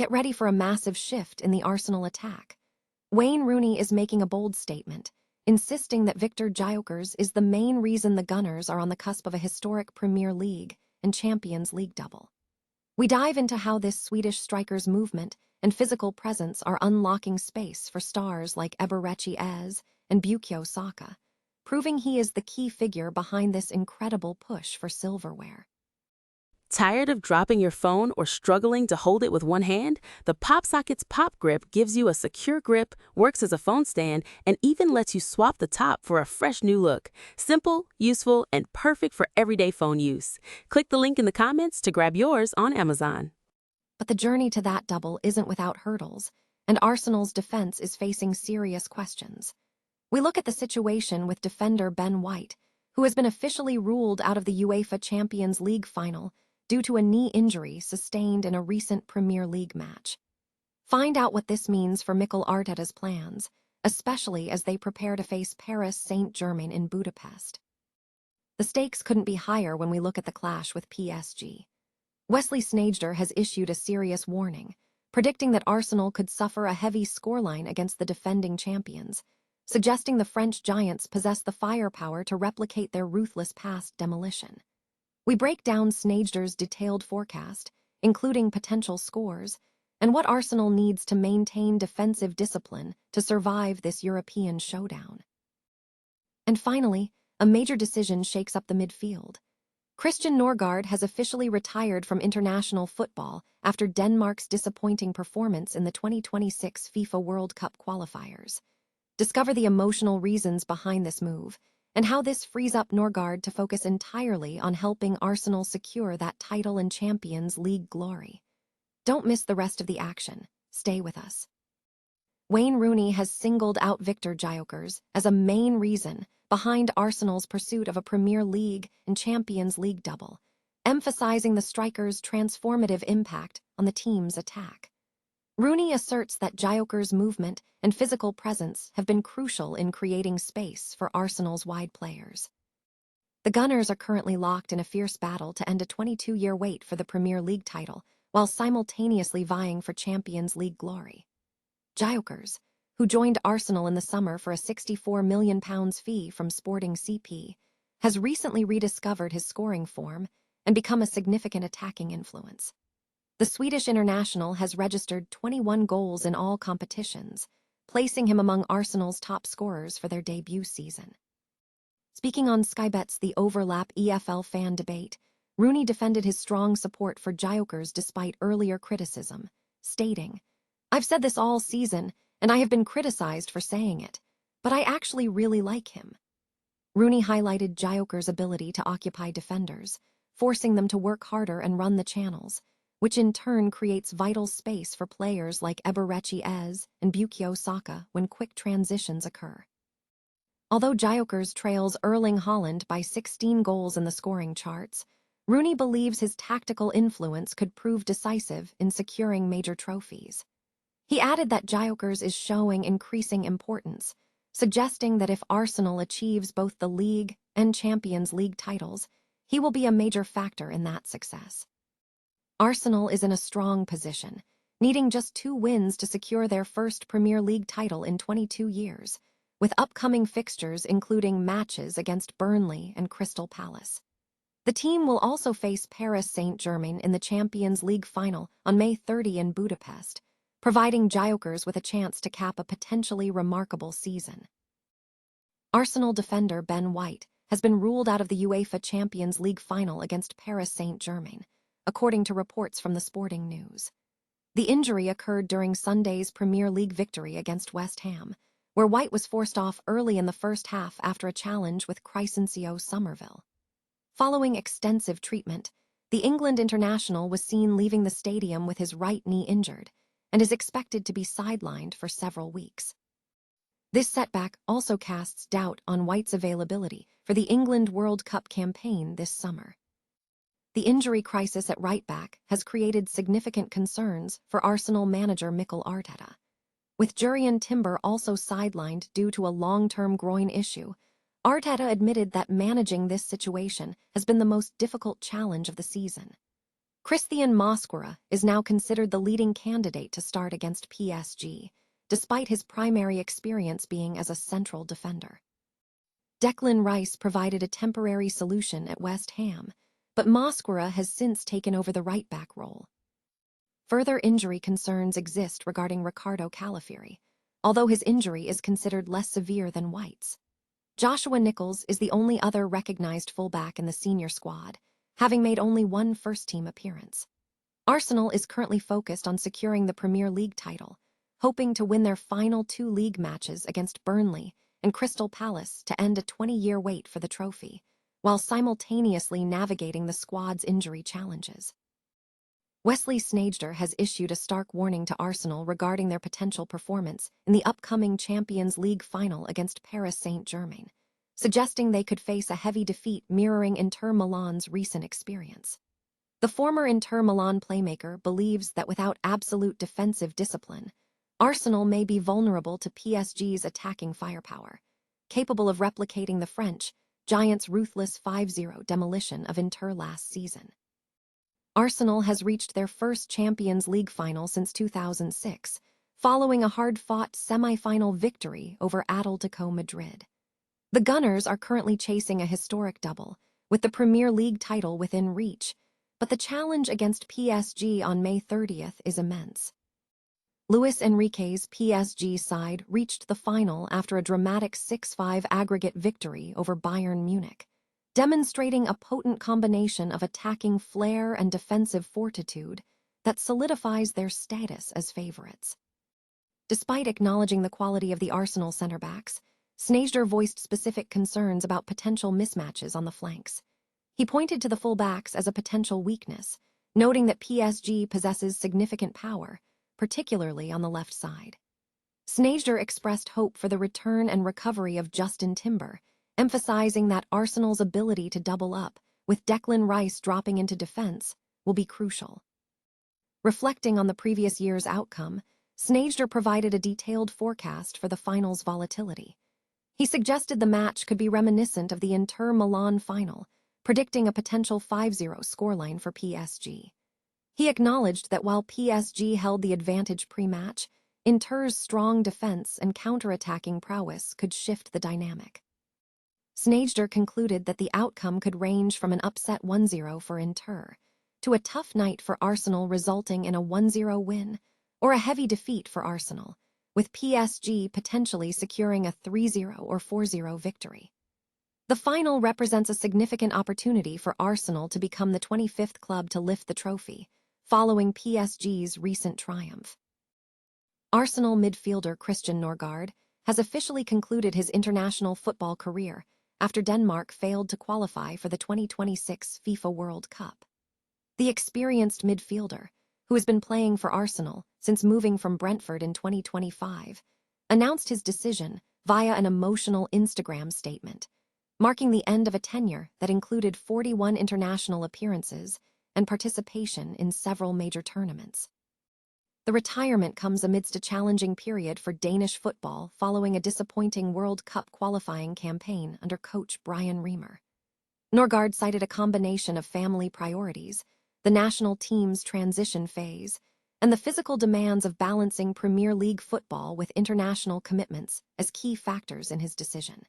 Get ready for a massive shift in the Arsenal attack. Wayne Rooney is making a bold statement, insisting that Viktor Gyokeres is the main reason the Gunners are on the cusp of a historic Premier League and Champions League double. We dive into how this Swedish striker's movement and physical presence are unlocking space for stars like Gyokeres and Bukayo Saka, proving he is the key figure behind this incredible push for silverware. Tired of dropping your phone or struggling to hold it with one hand? The PopSocket's Pop Grip gives you a secure grip, works as a phone stand, and even lets you swap the top for a fresh new look. Simple, useful, and perfect for everyday phone use. Click the link in the comments to grab yours on Amazon. But the journey to that double isn't without hurdles, and Arsenal's defense is facing serious questions. We look at the situation with defender Ben White, who has been officially ruled out of the UEFA Champions League final due to a knee injury sustained in a recent Premier League match. Find out what this means for Mikel Arteta's plans, especially as they prepare to face Paris Saint-Germain in Budapest. The stakes couldn't be higher when we look at the clash with PSG. Wesley Sneijder has issued a serious warning, predicting that Arsenal could suffer a heavy scoreline against the defending champions, suggesting the French giants possess the firepower to replicate their ruthless past demolition. We break down Sneijder's detailed forecast, including potential scores, and what Arsenal needs to maintain defensive discipline to survive this European showdown. And finally, a major decision shakes up the midfield. Christian Nørgaard has officially retired from international football after Denmark's disappointing performance in the 2026 FIFA World Cup qualifiers. Discover the emotional reasons behind this move, and how this frees up Nørgaard to focus entirely on helping Arsenal secure that title and Champions League glory. Don't miss the rest of the action. Stay with us. Wayne Rooney has singled out Viktor Gyokeres as a main reason behind Arsenal's pursuit of a Premier League and Champions League double, emphasizing the striker's transformative impact on the team's attack. Rooney asserts that Gyokeres' movement and physical presence have been crucial in creating space for Arsenal's wide players. The Gunners are currently locked in a fierce battle to end a 22-year wait for the Premier League title, while simultaneously vying for Champions League glory. Gyokeres, who joined Arsenal in the summer for a £64 million fee from Sporting CP, has recently rediscovered his scoring form and become a significant attacking influence. The Swedish international has registered 21 goals in all competitions, placing him among Arsenal's top scorers for their debut season. Speaking on Sky Bet's The Overlap EFL fan debate, Rooney defended his strong support for Gyokeres despite earlier criticism, stating, "I've said this all season, and I have been criticized for saying it, but I actually really like him." Rooney highlighted Gyokeres' ability to occupy defenders, forcing them to work harder and run the channels, which in turn creates vital space for players like Gyokeres and Bukayo Saka when quick transitions occur. Although Gyokeres trails Erling Haaland by 16 goals in the scoring charts, Rooney believes his tactical influence could prove decisive in securing major trophies. He added that Gyokeres is showing increasing importance, suggesting that if Arsenal achieves both the League and Champions League titles, he will be a major factor in that success. Arsenal is in a strong position, needing just 2 wins to secure their first Premier League title in 22 years, with upcoming fixtures including matches against Burnley and Crystal Palace. The team will also face Paris Saint-Germain in the Champions League final on May 30 in Budapest, providing Gyokeres with a chance to cap a potentially remarkable season. Arsenal defender Ben White has been ruled out of the UEFA Champions League final against Paris Saint-Germain, according to reports from the Sporting News. The injury occurred during Sunday's Premier League victory against West Ham, where White was forced off early in the first half after a challenge with Crysencio Somerville. Following extensive treatment, the England international was seen leaving the stadium with his right knee injured and is expected to be sidelined for several weeks. This setback also casts doubt on White's availability for the England World Cup campaign this summer. The injury crisis at right-back has created significant concerns for Arsenal manager Mikel Arteta. With Jurrien Timber also sidelined due to a long-term groin issue, Arteta admitted that managing this situation has been the most difficult challenge of the season. Christian Nørgaard is now considered the leading candidate to start against PSG, despite his primary experience being as a central defender. Declan Rice provided a temporary solution at West Ham, but Nørgaard has since taken over the right-back role. Further injury concerns exist regarding Ricardo Calafiori, although his injury is considered less severe than White's. Joshua Nichols is the only other recognized fullback in the senior squad, having made only one first-team appearance. Arsenal is currently focused on securing the Premier League title, hoping to win their final 2 league matches against Burnley and Crystal Palace to end a 20-year wait for the trophy, while simultaneously navigating the squad's injury challenges. Wesley Sneijder has issued a stark warning to Arsenal regarding their potential performance in the upcoming Champions League final against Paris Saint-Germain, suggesting they could face a heavy defeat mirroring Inter Milan's recent experience. The former Inter Milan playmaker believes that without absolute defensive discipline, Arsenal may be vulnerable to PSG's attacking firepower, capable of replicating the French Giants' ruthless 5-0 demolition of Inter last season. Arsenal has reached their first Champions League final since 2006, following a hard-fought semi-final victory over Atletico Madrid. The Gunners are currently chasing a historic double, with the Premier League title within reach, but the challenge against PSG on May 30th is immense. Luis Enrique's PSG side reached the final after a dramatic 6-5 aggregate victory over Bayern Munich, demonstrating a potent combination of attacking flair and defensive fortitude that solidifies their status as favorites. Despite acknowledging the quality of the Arsenal centre-backs, Sneijder voiced specific concerns about potential mismatches on the flanks. He pointed to the full-backs as a potential weakness, noting that PSG possesses significant power, particularly on the left side. Sneijder expressed hope for the return and recovery of Justin Timber, emphasizing that Arsenal's ability to double up, with Declan Rice dropping into defense, will be crucial. Reflecting on the previous year's outcome, Sneijder provided a detailed forecast for the final's volatility. He suggested the match could be reminiscent of the Inter Milan final, predicting a potential 5-0 scoreline for PSG. He acknowledged that while PSG held the advantage pre-match, Inter's strong defense and counter-attacking prowess could shift the dynamic. Sneijder concluded that the outcome could range from an upset 1-0 for Inter to a tough night for Arsenal resulting in a 1-0 win, or a heavy defeat for Arsenal, with PSG potentially securing a 3-0 or 4-0 victory. The final represents a significant opportunity for Arsenal to become the 25th club to lift the trophy, following PSG's recent triumph. Arsenal midfielder Christian Nørgaard has officially concluded his international football career after Denmark failed to qualify for the 2026 FIFA World Cup. The experienced midfielder, who has been playing for Arsenal since moving from Brentford in 2025, announced his decision via an emotional Instagram statement, marking the end of a tenure that included 41 international appearances and participation in several major tournaments. The retirement comes amidst a challenging period for Danish football following a disappointing World Cup qualifying campaign under coach Brian Reamer. Nørgaard cited a combination of family priorities, the national team's transition phase, and the physical demands of balancing Premier League football with international commitments as key factors in his decision.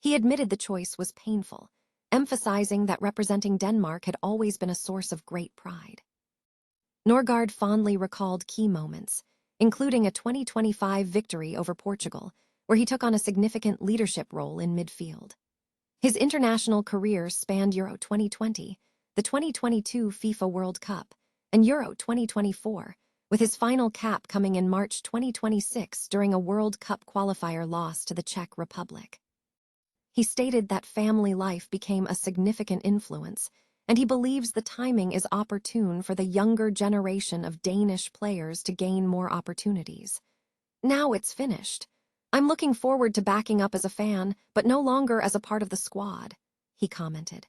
He admitted the choice was painful, emphasizing that representing Denmark had always been a source of great pride. Nørgaard fondly recalled key moments, including a 2025 victory over Portugal, where he took on a significant leadership role in midfield. His international career spanned Euro 2020, the 2022 FIFA World Cup, and Euro 2024, with his final cap coming in March 2026 during a World Cup qualifier loss to the Czech Republic. He stated that family life became a significant influence, and he believes the timing is opportune for the younger generation of Danish players to gain more opportunities. Now it's finished. I'm looking forward to backing up as a fan, but no longer as a part of the squad, he commented.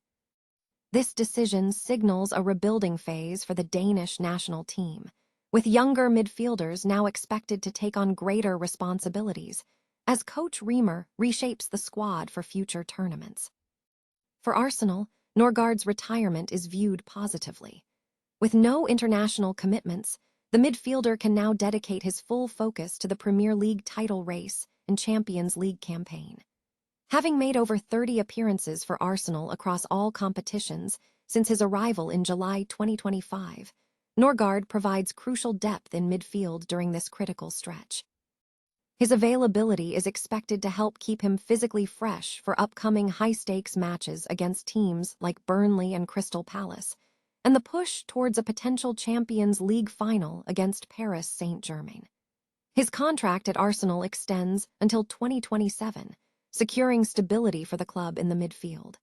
This decision signals a rebuilding phase for the Danish national team, with younger midfielders now expected to take on greater responsibilities as coach Reamer reshapes the squad for future tournaments. For Arsenal, Nørgaard's retirement is viewed positively. With no international commitments, the midfielder can now dedicate his full focus to the Premier League title race and Champions League campaign. Having made over 30 appearances for Arsenal across all competitions since his arrival in July 2025, Nørgaard provides crucial depth in midfield during this critical stretch. His availability is expected to help keep him physically fresh for upcoming high-stakes matches against teams like Burnley and Crystal Palace, and the push towards a potential Champions League final against Paris Saint-Germain. His contract at Arsenal extends until 2027, securing stability for the club in the midfield.